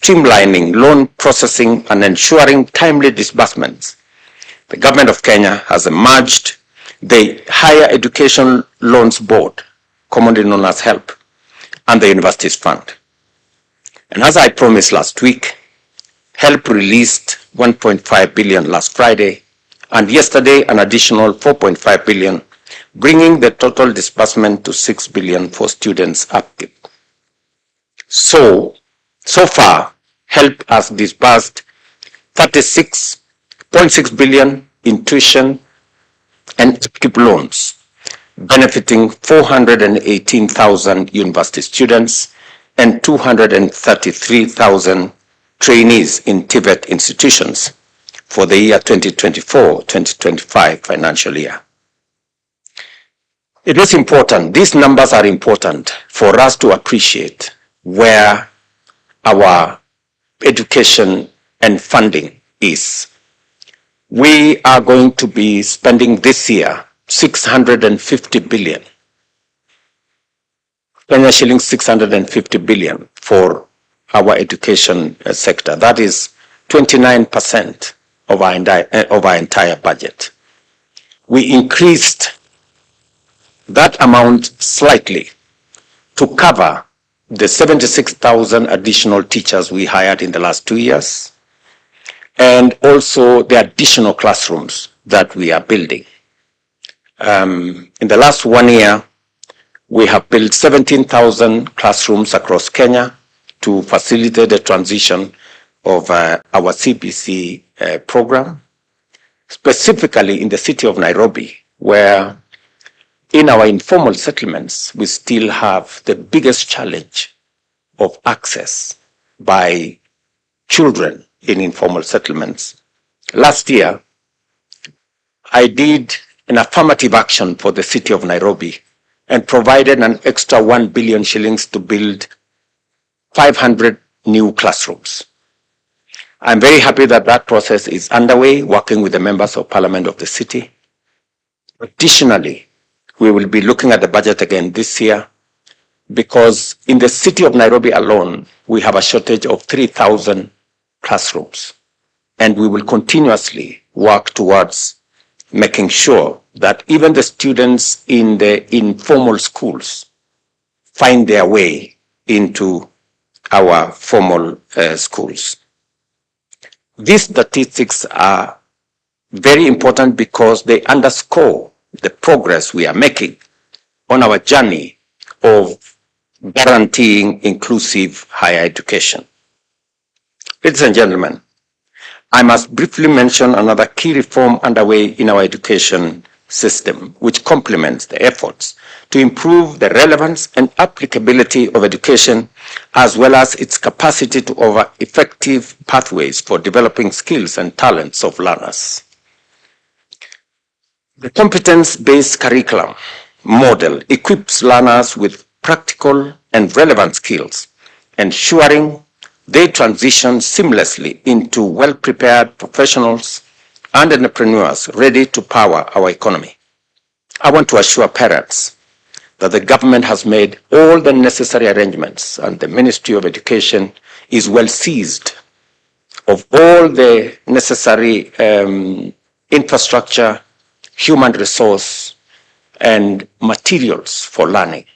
streamlining loan processing and ensuring timely disbursements, the Government of Kenya has emerged the Higher Education Loans Board, commonly known as HELP, and the Universities Fund. And as I promised last week, HELP released 1.5 billion last Friday, and yesterday an additional 4.5 billion, bringing the total disbursement to 6 billion for students upkeep. So far, HELP has disbursed 36.6 billion in tuition and upkeep loans, benefiting 418,000 university students and 233,000 trainees in TVET institutions for the year 2024-2025 financial year. It is important, these numbers are important for us to appreciate where our education and funding is. We are going to be spending this year 650 billion, Kenya shillings 650 billion for our education sector. That is 29% of our entire budget. We increased that amount slightly to cover the 76,000 additional teachers we hired in the last 2 years, and also the additional classrooms that we are building. In the last 1 year, we have built 17,000 classrooms across Kenya to facilitate the transition of our CBC program, specifically in the city of Nairobi, where in our informal settlements, we still have the biggest challenge of access by children in informal settlements. Last year, I did an affirmative action for the city of Nairobi and provided an extra 1 billion shillings to build 500 new classrooms. I'm very happy that that process is underway, working with the members of parliament of the city. Additionally, we will be looking at the budget again this year, because in the city of Nairobi alone, we have a shortage of 3,000 classrooms. And we will continuously work towards making sure that even the students in the informal schools find their way into our formal schools. These statistics are very important because they underscore the progress we are making on our journey of guaranteeing inclusive higher education. Ladies and gentlemen, I must briefly mention another key reform underway in our education system, which complements the efforts to improve the relevance and applicability of education, as well as its capacity to offer effective pathways for developing skills and talents of learners. The competence-based curriculum model equips learners with practical and relevant skills, ensuring they transition seamlessly into well-prepared professionals and entrepreneurs ready to power our economy. I want to assure parents that the government has made all the necessary arrangements, and the Ministry of Education is well seized of all the necessary infrastructure, human resource, and materials for learning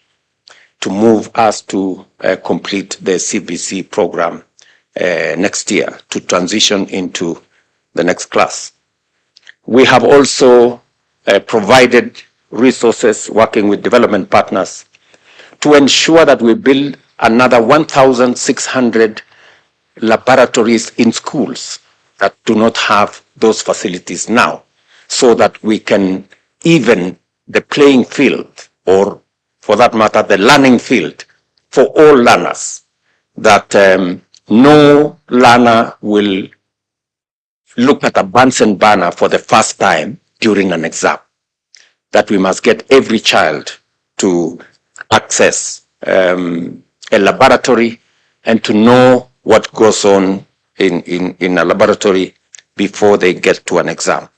to move us to complete the CBC program next year, to transition into the next class. We have also provided resources working with development partners to ensure that we build another 1,600 laboratories in schools that do not have those facilities now, so that we can even the playing field, or for that matter, the learning field for all learners, that no learner will look at a Bunsen burner for the first time during an exam, that we must get every child to access a laboratory and to know what goes on in a laboratory before they get to an exam.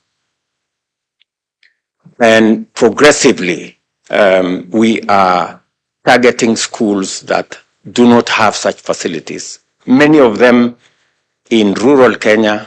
And progressively, we are targeting schools that do not have such facilities, many of them in rural Kenya,